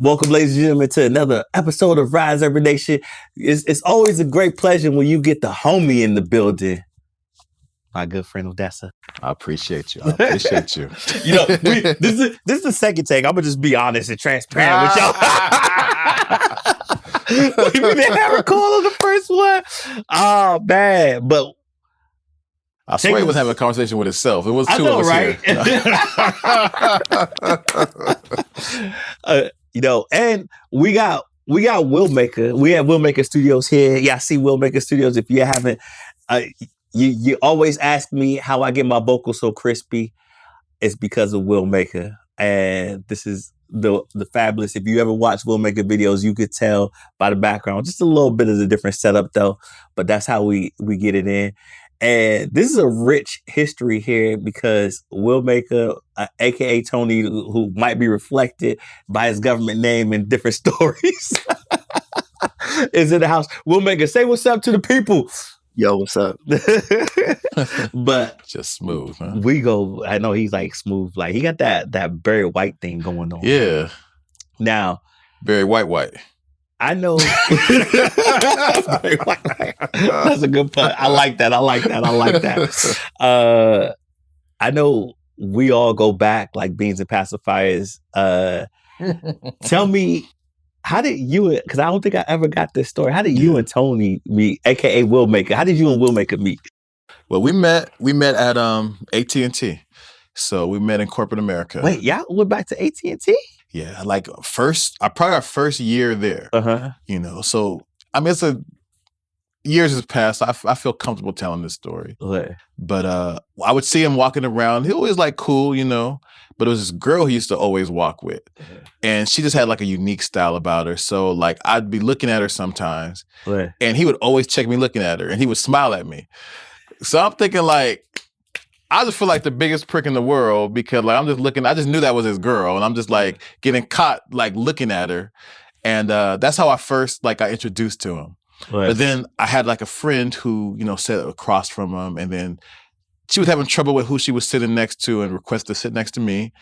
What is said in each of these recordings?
Welcome, ladies and gentlemen, to another episode of Rise Every Nation. It's always a great pleasure when you get the homie in the building. My good friend Odessa. I appreciate you. You know, this is the second take. I'm gonna just be honest and transparent with y'all. We didn't have a call on the first one. Oh man, but I swear it was having a conversation with itself. It was two of us right? here. You know, and we got Willmaker. We have Willmaker Studios here. Yeah, I see Willmaker Studios. If you haven't, you always ask me how I get my vocals so crispy. It's because of Willmaker, and this is the fabulous. If you ever watch Willmaker videos, you could tell by the background. Just a little bit of a different setup though, but that's how we get it in. And this is a rich history here because Willmaker, aka Tony, who might be reflected by his government name in different stories, is in the house. Willmaker, say what's up to the people. Yo, what's up? But just smooth, huh? We go. I know he's like smooth, like he got that Barry White thing going on. Yeah. Now, Barry White. I know. That's a good pun. I like that. I know we all go back like beans and pacifiers. Tell me, how did you, because I don't think I ever got this story. How did you and Tony meet, aka Willmaker? How did you and Willmaker meet? Well, we met at AT&T. So we met in corporate America. Wait, y'all went back to AT&T? Yeah, like probably our first year there. You know, so I mean, years has passed. I feel comfortable telling this story. Okay. But I would see him walking around. He always like cool, you know. But it was this girl he used to always walk with, and she just had like a unique style about her. So like I'd be looking at her sometimes, and he would always check me looking at her, and he would smile at me. So I'm thinking like, I just feel like the biggest prick in the world because like I'm just looking, I just knew that was his girl and I'm just like getting caught like looking at her. And that's how I got introduced to him. Right. But then I had like a friend who, you know, sat across from him and then she was having trouble with who she was sitting next to and requested to sit next to me.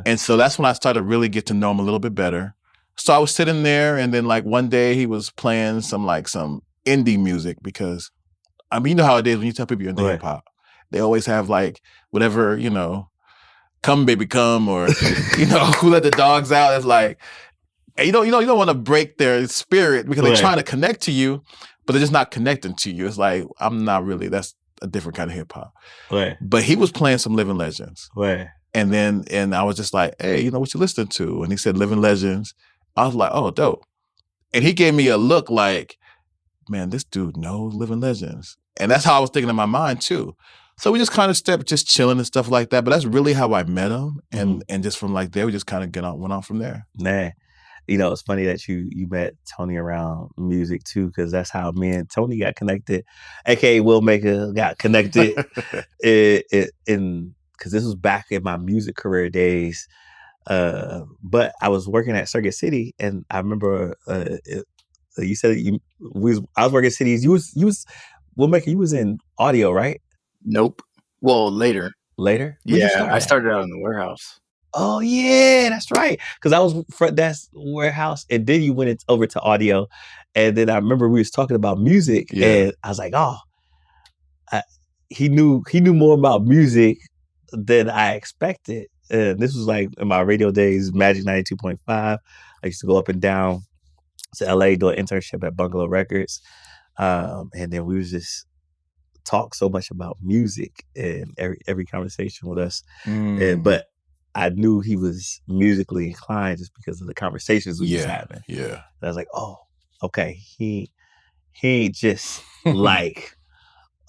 And so that's when I started to really get to know him a little bit better. So I was sitting there and then like one day he was playing some indie music because, I mean, you know how it is when you tell people you're into hip hop. They always have like whatever, you know, come baby come or, you know, who let the dogs out. It's like, and you don't want to break their spirit because they're trying to connect to you, but they're just not connecting to you. It's like, I'm not really, that's a different kind of hip hop. But he was playing some Living Legends. And I was just like, hey, you know what you listening to? And he said Living Legends. I was like, oh, dope. And he gave me a look like, man, this dude knows Living Legends. And that's how I was thinking in my mind too. So we just kind of just chilling and stuff like that. But that's really how I met him. And just from like there, we just kind of went on from there. Man, you know, it's funny that you met Tony around music too, because that's how me and Tony got connected. AKA Willmaker got connected because this was back in my music career days. But I was working at Circuit City and I remember you said I was working at Cities. You was Willmaker, you was in audio, right? Nope. Well, later. Later? Yeah, I started out in the warehouse. Oh yeah, that's right. Because I was front desk warehouse, and then you went over to audio, and then I remember we was talking about music, and I was like, oh, he knew more about music than I expected. And this was like in my radio days, Magic 92.5. I used to go up and down to LA, do an internship at Bungalow Records, and then we was just talk so much about music in every conversation with us. But I knew he was musically inclined just because of the conversations we was having. Yeah. I was like, oh, okay. He ain't just like,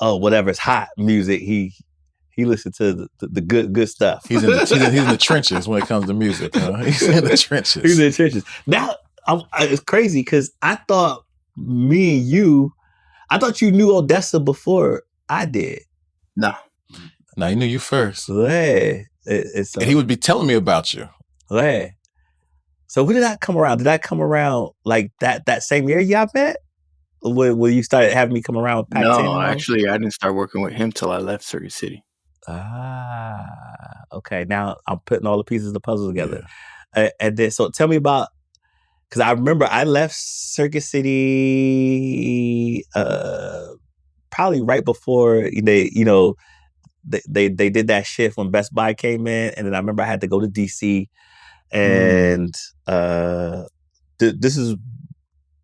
oh, whatever's hot music. He listened to the good stuff. He's in the trenches when it comes to music. He's in the trenches. He's in the trenches. Now, it's crazy because I thought you knew Odessa before I did. No, he knew you first. And he would be telling me about you. So when did that come around? Did that come around like that same year y'all met? When you started having me come around with Pac-10? No, actually, I didn't start working with him till I left Circuit City. Okay. Now I'm putting all the pieces of the puzzle together. And then, so tell me about because I remember I left Circuit City probably right before they did that shift when Best Buy came in, and then I remember I had to go to DC, and this is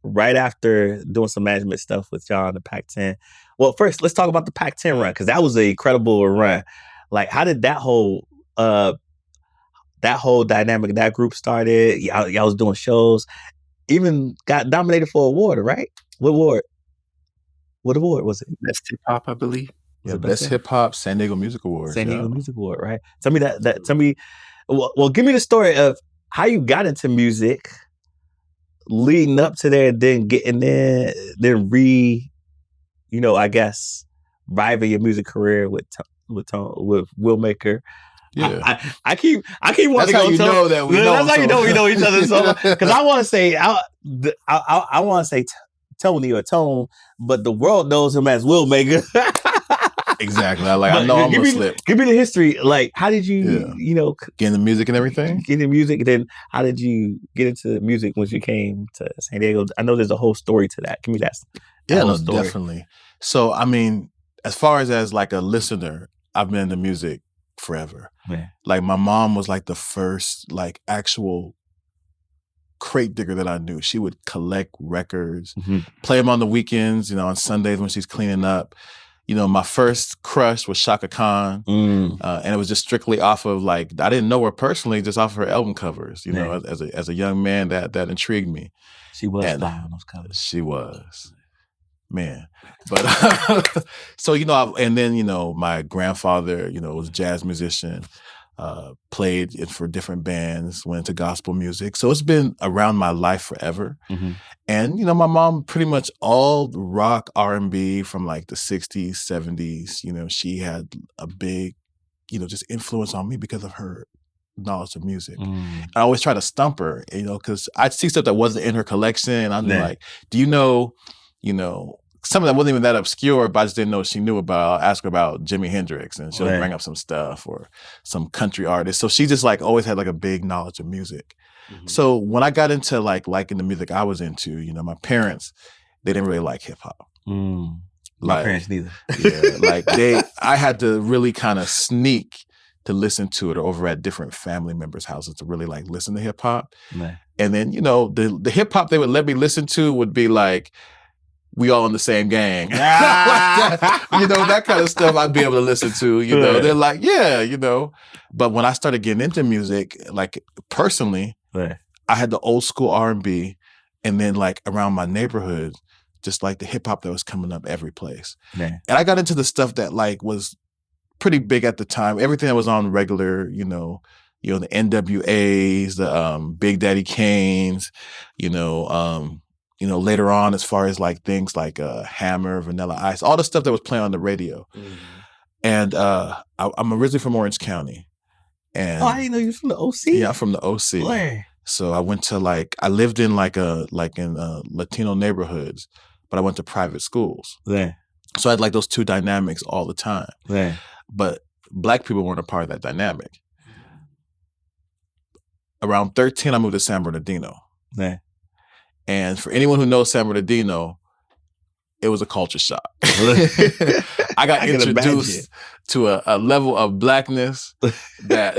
right after doing some management stuff with y'all in the Pac-10. Well, first let's talk about the Pac-10 run, because that was an incredible run. Like, how did that whole dynamic, that group started? Y'all was doing shows, even got nominated for an award, right? What award? What award was it? Best hip hop, I believe. Yeah, Best Hip Hop San Diego Music Awards. San Diego Music Award, right? Tell me that. Tell me. Well, give me the story of how you got into music, leading up to there, then getting there, then I guess, riving your music career with Will Maker. Yeah, I keep wanting to go. That's how you know that we know. That's how you know we know each other. So, because I want to say, I want to say Tony or Tone, but the world knows him as Will Maker. Exactly. I know I'm gonna slip. Give me the history. Like, how did you, get into music and everything? Get into music, and then how did you get into music once you came to San Diego? I know there's a whole story to that. Give me that. Yeah, no, definitely. So, I mean, as far as like a listener, I've been into music forever. Man. Like, my mom was like the first like actual crate digger that I knew. She would collect records, play them on the weekends, on Sundays when she's cleaning up. My first crush was Shaka Khan, and it was just strictly off of like, I didn't know her personally, just off of her album covers. As a young man, that intrigued me. She was fly on those covers. She was, man. But so and then my grandfather, was a jazz musician, played for different bands, went into gospel music. So it's been around my life forever. And, my mom pretty much all rock R&B from like the 60s, 70s, she had a big, just influence on me because of her knowledge of music. I always try to stump her, because I'd see stuff that wasn't in her collection. And I'm like, do you know, some of that wasn't even that obscure, but I just didn't know she knew about. I'll ask her about Jimi Hendrix, and she'll bring up some stuff, or some country artist. So she just like always had like a big knowledge of music. So when I got into like liking the music I was into, my parents, they didn't really like hip hop. My parents neither. Yeah, like I had to really kind of sneak to listen to it, or over at different family members' houses to really like listen to hip hop. And then the hip hop they would let me listen to would be like, We All in the Same Gang. Like that kind of stuff I'd be able to listen to, They're like, yeah, But when I started getting into music, like personally, I had the old school R&B, and then like around my neighborhood, just like the hip hop that was coming up every place. And I got into the stuff that like was pretty big at the time. Everything that was on regular, the NWAs, the Big Daddy Kanes, later on, as far as like things like Hammer, Vanilla Ice, all the stuff that was playing on the radio. And I'm originally from Orange County. And I didn't know you were from the OC. Yeah, I'm from the OC. Where? So I went to I lived in in Latino neighborhoods, but I went to private schools. So I had like those two dynamics all the time. But Black people weren't a part of that dynamic. Around 13, I moved to San Bernardino. And for anyone who knows San Bernardino, it was a culture shock. I got introduced to a level of Blackness that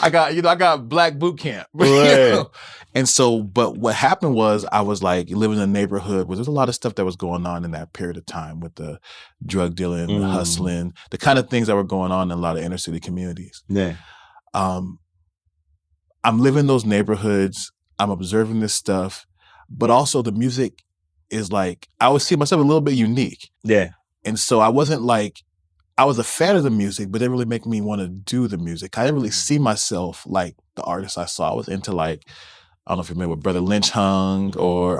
I got Black boot camp. And so, but what happened was I was like living in a neighborhood where there's a lot of stuff that was going on in that period of time with the drug dealing, the hustling, the kind of things that were going on in a lot of inner city communities. I'm living in those neighborhoods. I'm observing this stuff, but also the music is like, I always see myself a little bit unique. And so I wasn't like, I was a fan of the music, but it didn't really make me want to do the music. I didn't really see myself like the artists I saw. I was into like, I don't know if you're familiar with Brother Lynch Hung, or,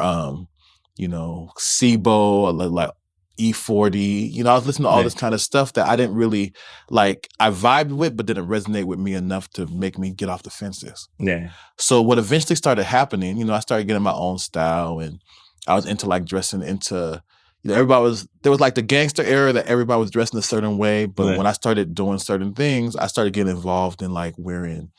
Sibo, or like E40. I was listening to all this kind of stuff that I didn't really like, I vibed with, but didn't resonate with me enough to make me get off the fences. So what eventually started happening, I started getting my own style, and I was into like dressing into, there was like the gangster era that everybody was dressing a certain way. But when I started doing certain things, I started getting involved in like wearing,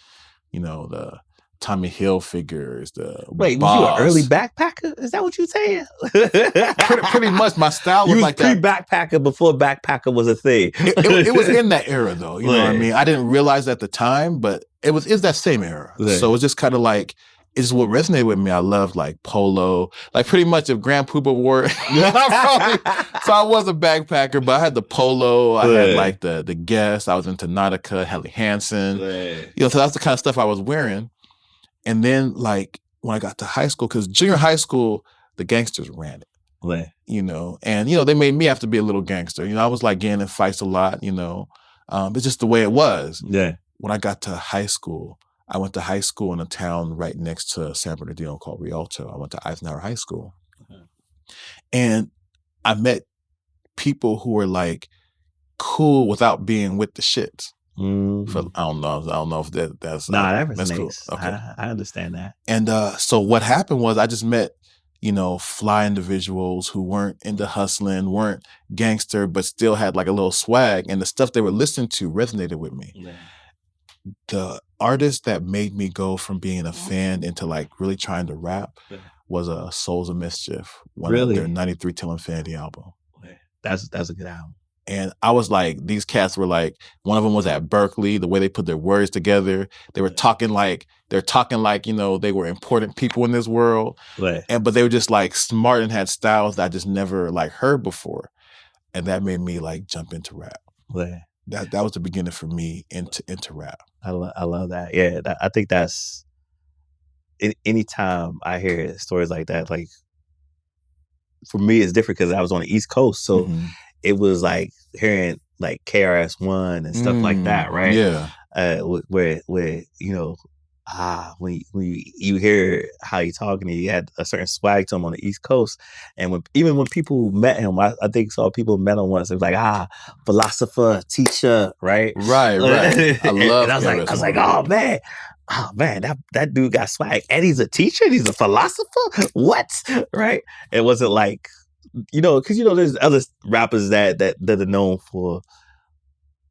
the Tommy Hilfiger's, the Wait, was you an Boss. early backpacker? Is that what you saying? Pretty much, my style was You was like that. pre-backpacker before backpacker was a thing. It was in that era, though. You know what I mean? I didn't realize at the time, but it's that same era. Yeah. So it's just kind of like, it's what resonated with me. I loved like polo. Like pretty much if Grand Poobah wore it, so I was a backpacker, but I had the polo. I had like the Guess. I was into Nautica, Helly Hansen. You know, so that's the kind of stuff I was wearing. And then like when I got to high school, because junior high school, the gangsters ran it. You know, and you know, they made me have to be a little gangster. You know, I was like getting in fights a lot, you know. It's just the way it was. Yeah. When I got to high school, I went to high school in a town right next to San Bernardino called Rialto. I went to Eisenhower High School. And I met people who were like cool without being with the shits. I don't know if that's that that's resonates. cool. Okay. I understand that. And so what happened was I just met, you know, fly individuals who weren't into hustling, weren't gangster, but still had like a little swag. And the stuff they were listening to resonated with me. Yeah. The artist that made me go from being a fan into like really trying to rap was Souls of Mischief, one of their 93 Till Infinity album. That's a good album. And I was like, these cats were like, one of them was at Berkeley, the way they put their words together. They were talking like, you know, they were important people in this world. But they were just like smart and had styles that I just never like heard before. And that made me like jump into rap. That was the beginning for me into rap. I love that. Yeah, I think that's anytime I hear stories like that, like for me it's different because I was on the East Coast, so it was like hearing like KRS-One and stuff like that, right? Yeah, where you know, when you hear how he talking, he had a certain swag to him on the East Coast, and even when people met him, I think saw people met him once. It was like philosopher, teacher, right? Right. I love. And I was like, oh man, that dude got swag, and he's a teacher, and he's a philosopher. What? Right? It wasn't like, you know, because you know there's other rappers that are known for,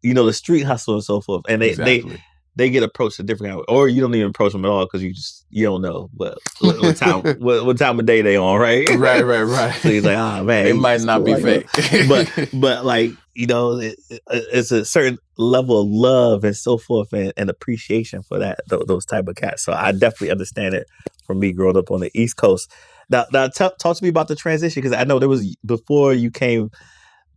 you know, the street hustle and so forth, and they get approached a different kind of way, or you don't even approach them at all because you don't know what time of day they on, right? Right. So he's like, man, it might not be fake, but like, you know, it's a certain level of love and so forth and appreciation for those type of cats. So I definitely understand it from me growing up on the East Coast. Now talk to me about the transition, because I know there was, before you came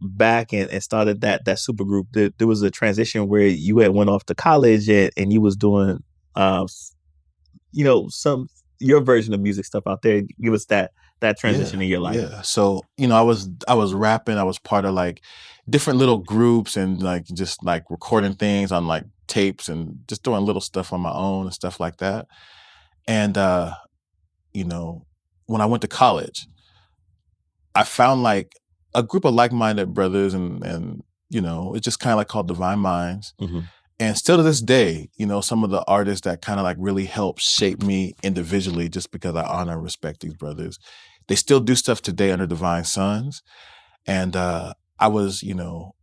back and started that super group, there was a transition where you had went off to college and you was doing you know, your version of music stuff out there. Give us that transition in your life. Yeah. So, you know, I was rapping. I was part of like different little groups and like just like recording things on like tapes and just doing little stuff on my own and stuff like that. And you know, when I went to college, I found like a group of like-minded brothers and you know, it's just kind of like called Divine Minds. And still to this day, you know, some of the artists that kind of like really helped shape me individually, just because I honor and respect these brothers, they still do stuff today under Divine Sons. And I was, you know,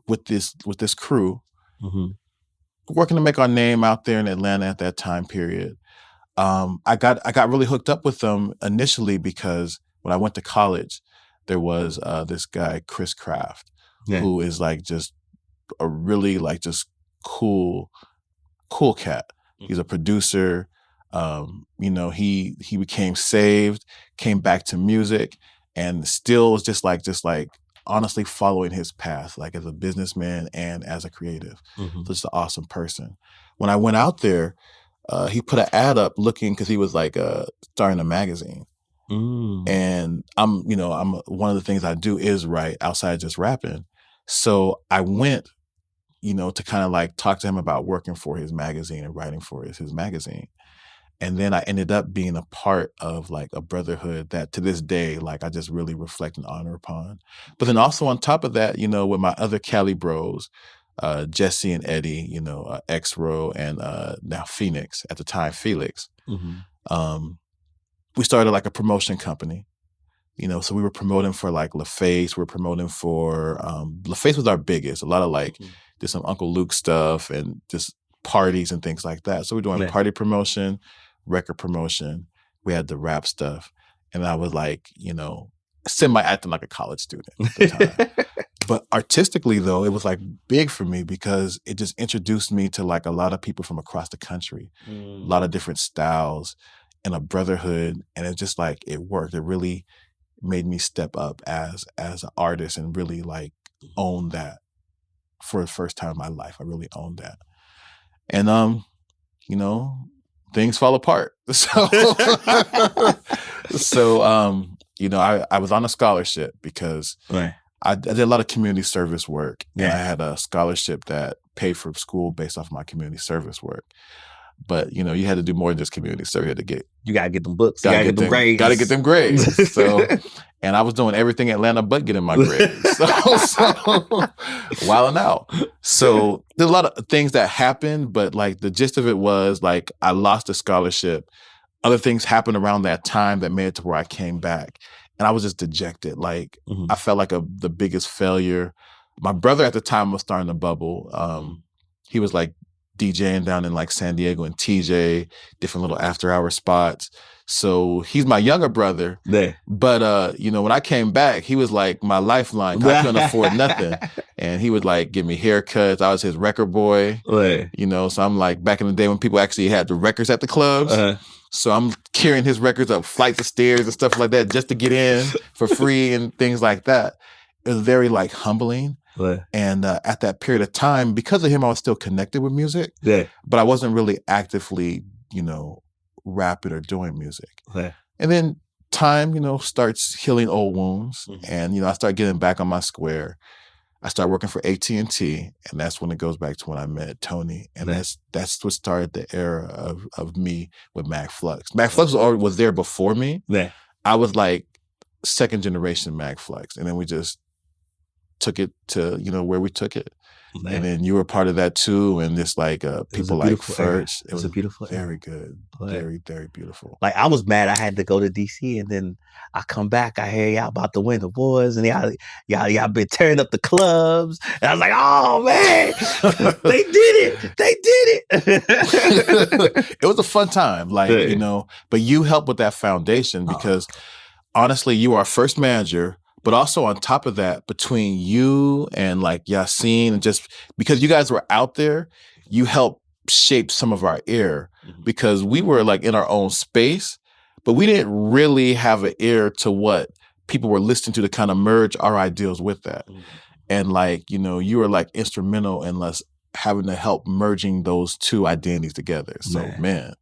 with this crew, working to make our name out there in Atlanta at that time period. I got really hooked up with them initially because when I went to college, there was this guy, Chris Craft, who is like just a really like just cool cat. He's a producer. You know, he became saved, came back to music, and still is just like honestly following his path, like as a businessman and as a creative. So just an awesome person. When I went out there, he put an ad up looking, because he was like starting a magazine. And I'm one of the things I do is write outside just rapping. So I went, you know, to kind of like talk to him about working for his magazine and writing for his magazine. And then I ended up being a part of like a brotherhood that to this day, like I just really reflect and honor upon. But then also on top of that, you know, with my other Cali bros, Jesse and Eddie, you know, X-Row and now Phoenix, at the time Felix, we started like a promotion company. You know, so we were promoting for like LaFace. We were promoting for LaFace was our biggest. A lot of like did some Uncle Luke stuff and just parties and things like that. So we're doing party promotion, record promotion. We had the rap stuff. And I was like, semi-acting like a college student at the time. But artistically, though, it was like big for me because it just introduced me to like a lot of people from across the country, a lot of different styles and a brotherhood. And it just like, it worked. It really made me step up as an artist and really like own that for the first time in my life. I really owned that. And, things fall apart. So, I was on a scholarship because I did a lot of community service work. Yeah. And I had a scholarship that paid for school based off of my community service work. But, you had to do more than just community service. You got to get them books. You got to get them grades. Got to get them grades. So, and I was doing everything in Atlanta but getting my grades. So wilding out. So there's a lot of things that happened, but like the gist of it was like I lost the scholarship. Other things happened around that time that made it to where I came back. And I was just dejected. Like I felt like the biggest failure. My brother at the time was starting to bubble. He was like DJing down in like San Diego and TJ, different little after hour spots. So he's my younger brother. Yeah. But when I came back, he was like my lifeline. I couldn't afford nothing. And he would like give me haircuts. I was his record boy. Yeah. So I'm like back in the day when people actually had the records at the clubs. So I'm carrying his records up flights of stairs and stuff like that just to get in for free and things like that. It was very like humbling. Yeah. And at that period of time, because of him, I was still connected with music. Yeah. But I wasn't really actively, rapping or doing music. Yeah. And then time, starts healing old wounds. And, I start getting back on my square. I started working for AT&T, and that's when it goes back to when I met Tony. And that's what started the era of me with Mag Flux. Mag Flux was there before me. Yeah. I was like second generation Mag Flux. And then we just took it to, where we took it. Man. And then you were part of that too. And just like people like Furch. It was a beautiful very good. Very, very beautiful. Like I was mad I had to go to DC and then I come back, I hear y'all about to win awards and y'all been tearing up the clubs. And I was like, oh man, they did it. It was a fun time. Like, but you helped with that foundation because honestly, you are our first manager. But also on top of that, between you and like Yassine, and just because you guys were out there, you helped shape some of our ear because we were like in our own space, but we didn't really have an ear to what people were listening to kind of merge our ideals with that. And like, you were like instrumental in us having to help merging those two identities together. So man,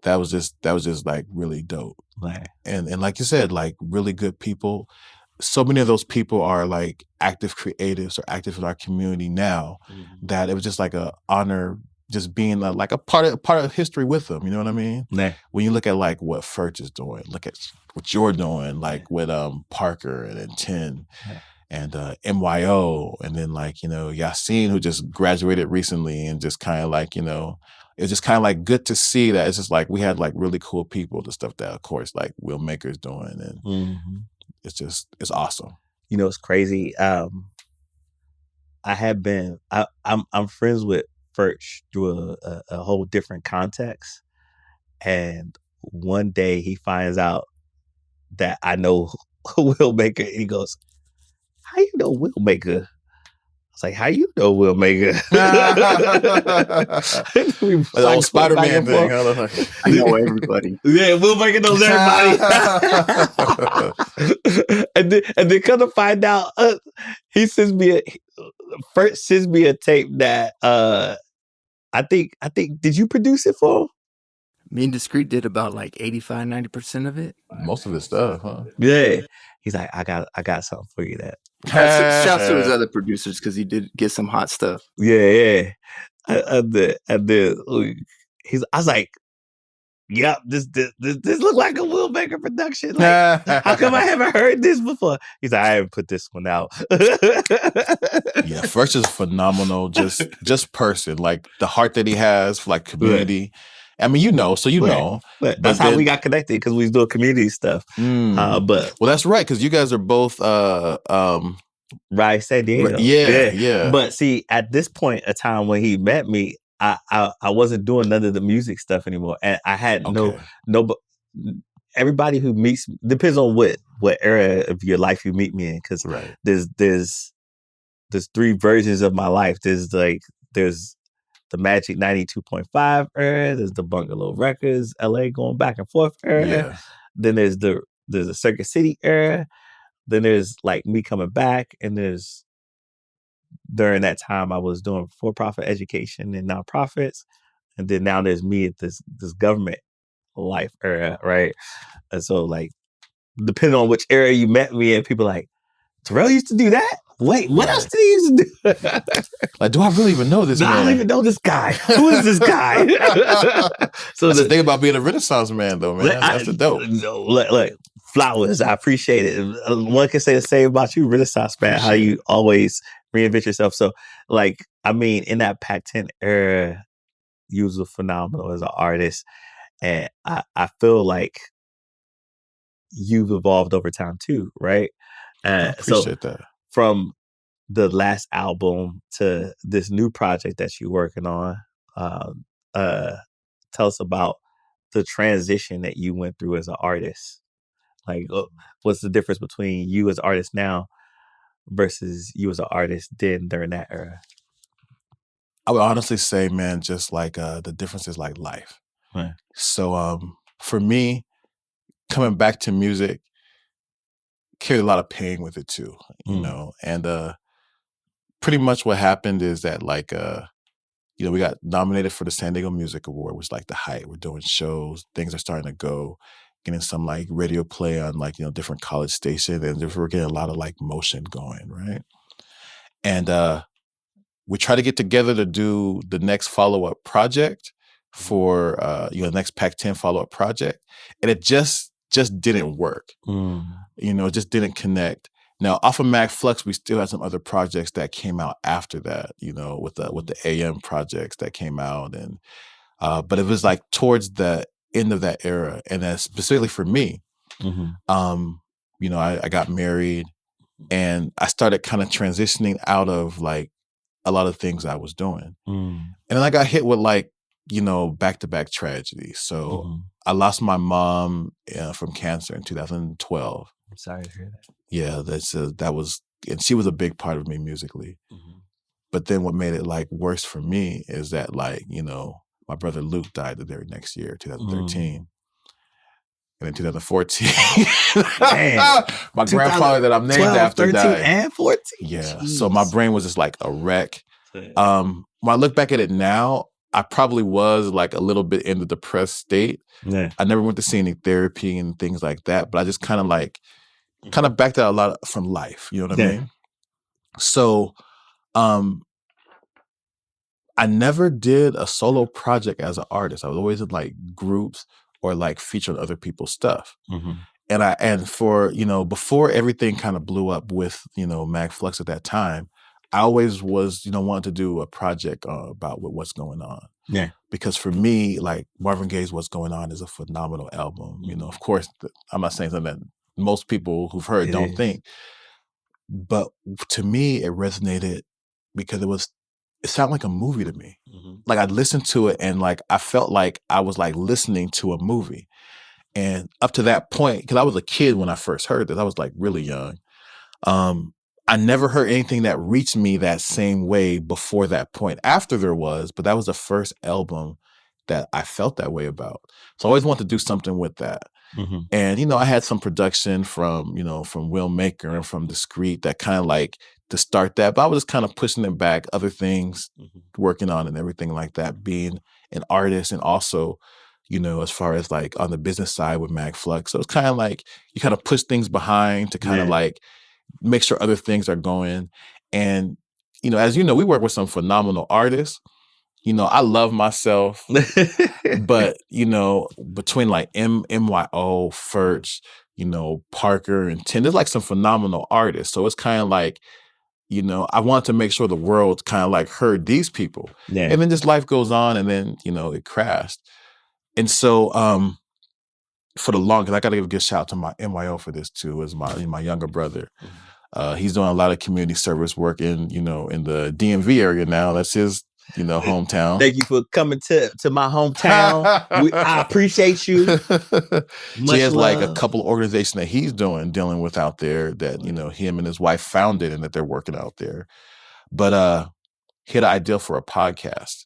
that was just like really dope. And like you said, like really good people. So many of those people are like active creatives or active in our community now that it was just like an honor just being like a part of history with them. You know what I mean? When you look at like what Furch is doing, look at what you're doing, like with Parker and Tin and MYO, and then like, Yassine, who just graduated recently, and just kind of like, it's just kind of like good to see that it's just like we had like really cool people, the stuff that of course like Will Maker's doing, and it's awesome. It's crazy. I'm friends with Furch through a whole different context, and one day he finds out that I know Will Maker, and he goes, "How you know Will Maker?" I was like, "How you know Will Maker?" The old Spider-Man thing. I know everybody. Yeah, Will Maker knows everybody. and then come to find out, he sends me a tape that I think did you produce it for him? Me and Discreet did about like 85-90% of it. Most of his stuff, huh? Yeah. He's like, I got something for you that. Shouts to his other producers because he did get some hot stuff. Yeah. And then I was like, yep, this look like a Will Maker production. Like, how come I haven't heard this before? He's like, I haven't put this one out. Yeah, Furch is phenomenal, just person. Like the heart that he has for like community. Yeah. I mean, know. But that's how we got connected because we was doing community stuff. But that's right, because you guys are both right, San Diego. Yeah. But see, at this point, a time when he met me, I wasn't doing none of the music stuff anymore, and I had Okay. no. Everybody who meets depends on what era of your life you meet me in, because Right. there's 3 versions of my life. There's the Magic 92.5 era. There's the Bungalow Records, LA going back and forth era. Yeah. Then there's the Circuit City era. Then there's like me coming back, and there's during that time I was doing for-profit education and nonprofits, and then now there's me at this government life era, right? And so like depending on which era you met me in, people like, Terrell used to do that? Wait, what else did he used to do? Like, do I really even know this man? I don't even know this guy. Who is this guy? So that's the thing about being a Renaissance man, though, man. That's the dope. Look, flowers. I appreciate it. One can say the same about you, Renaissance man. How you always reinvent yourself. So, like, I mean, in that Pac-10 era, you was phenomenal as an artist, and I feel like you've evolved over time too, right? I appreciate that. From the last album to this new project that you're working on, tell us about the transition that you went through as an artist. Like, what's the difference between you as an artist now versus you as an artist then during that era? I would honestly say, man, just like the difference is like life. Right. So for me, coming back to music carried a lot of pain with it too, you know. And pretty much what happened is that like you know, we got nominated for the San Diego Music Award, which is like the height. We're doing shows, things are starting to go, getting some like radio play on like, you know, different college stations, and we're getting a lot of like motion going, right? And we try to get together to do the next follow-up project for you know, next Pac-10 follow-up project, and it just didn't work. You know, it just didn't connect. Now, off of Mag Flux, we still had some other projects that came out after that, you know, with the AM projects that came out, and but it was like towards the end of that era, and then specifically for me, you know, I got married, and I started kind of transitioning out of like a lot of things I was doing, and then I got hit with like, you know, back-to-back tragedies. So I lost my mom from cancer in 2012. I'm sorry to hear that. Yeah, that was, and she was a big part of me musically. But then what made it like worse for me is that like, you know, my brother Luke died the very next year, 2013. And in 2014, my grandfather that I'm named after 13 died. and 14? Yeah. Jeez. So my brain was just like a wreck. When I look back at it now, I probably was like a little bit in the depressed state. Yeah. I never went to see any therapy and things like that, but I just kind of backed out a lot from life. You know what I mean? So I never did a solo project as an artist. I was always in like groups or like featured other people's stuff. And for, you know, before everything kind of blew up with, you know, Mag Flux at that time, I always was, you know, wanted to do a project about what's going on. Yeah. Because for me, like Marvin Gaye's What's Going On is a phenomenal album. You know, of course, I'm not saying something that most people who've heard don't think, but to me, it resonated because it sounded like a movie to me. Like I'd listen to it and like I felt like I was like listening to a movie. And up to that point, because I was a kid when I first heard this, I was like really young. I never heard anything that reached me that same way before that point. After there was, but that was the first album that I felt that way about. So I always wanted to do something with that. And, you know, I had some production from, you know, from Will Maker and from Discreet that kind of like to start that, but I was just kind of pushing it back, other things, working on and everything like that, being an artist and also, you know, as far as like on the business side with Mag Flux. So it's kind of like you kind of push things behind to kind of like make sure other things are going. And, you know, as you know, we work with some phenomenal artists. You know, I love myself, but, you know, between like MYO, Furch, you know, Parker and Tim, there's like some phenomenal artists. So it's kind of like, you know, I wanted to make sure the world kind of like heard these people. And then just life goes on and then, you know, it crashed. And so for the longest, I got to give a good shout out to my MYO for this too, is my younger brother. He's doing a lot of community service work in, you know, in the DMV area now. That's his hometown. Thank you for coming to my hometown. I appreciate you. So he has like a couple of organizations that he's dealing with out there that, him and his wife founded and that they're working out there. But he had an idea for a podcast,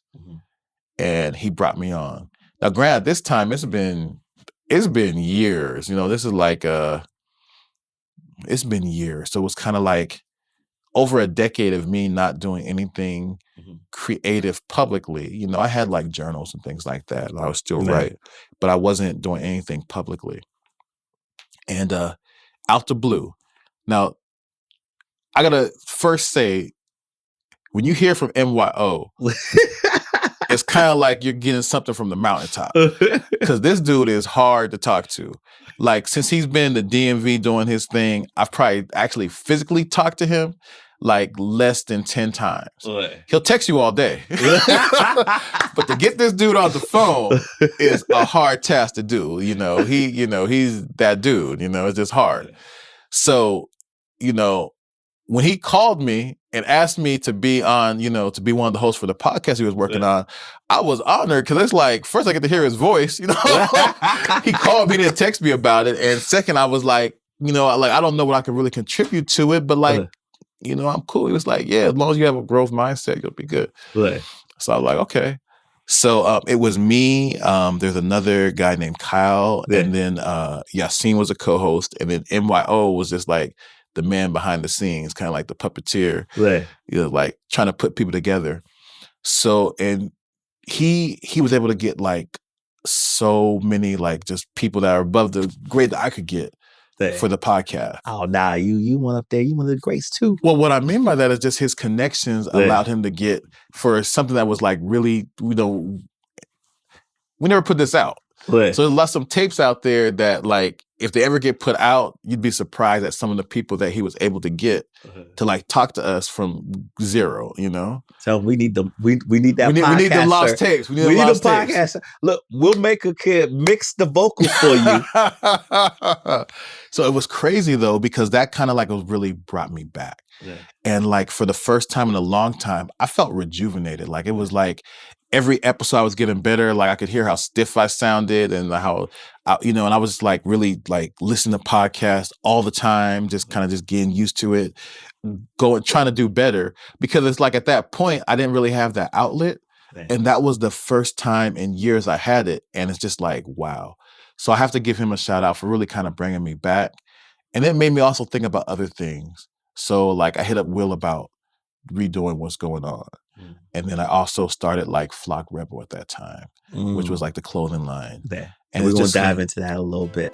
and he brought me on. Now, granted, this time it's been years. This is like it's been years. So it was kind of like over a decade of me not doing anything creative publicly. I had like journals and things like that. I was still write, but I wasn't doing anything publicly. And out the blue. Now, I gotta first say, when you hear from MYO, it's kind of like you're getting something from the mountaintop, because this dude is hard to talk to. Like, since he's been in the DMV doing his thing, I've probably actually physically talked to him like less than 10 times. He'll text you all day. But to get this dude on the phone is a hard task to do. He's that dude, it's just hard. So, when he called me and asked me to be on, to be one of the hosts for the podcast he was working on, I was honored, because it's like, first I get to hear his voice, He called me and text me about it. And second, I was like, I don't know what I can really contribute to it, but like, I'm cool. He was like, yeah, as long as you have a growth mindset, you'll be good. So I was like, okay. So it was me. There's another guy named Kyle. And then Yassine was a co-host. And then MYO was just like the man behind the scenes, kind of like the puppeteer, like trying to put people together. So, and he was able to get like so many like just people that are above the grade that I could get for the podcast. Oh, nah, you went up there. You one of the greats too. Well, what I mean by that is just his connections allowed him to get for something that was like really, we never put this out. So there's some tapes out there that like, if they ever get put out, you'd be surprised at some of the people that he was able to get to like talk to us from zero, So we need that we need the lost tapes. We need the podcast. Look, we'll make a kid mix the vocals for you. So it was crazy though, because that kind of like really brought me back. And like for the first time in a long time, I felt rejuvenated. Like it was like every episode I was getting better. Like I could hear how stiff I sounded and how, and I was like really like listening to podcasts all the time, just kind of just getting used to it, trying to do better, because it's like at that point, I didn't really have that outlet. And that was the first time in years I had it. And it's just like, wow. So I have to give him a shout out for really kind of bringing me back. And it made me also think about other things. So like I hit up Will about redoing what's going on. And then I also started like Flock Rebel at that time, which was like the clothing line. And we're going to dive into that a little bit.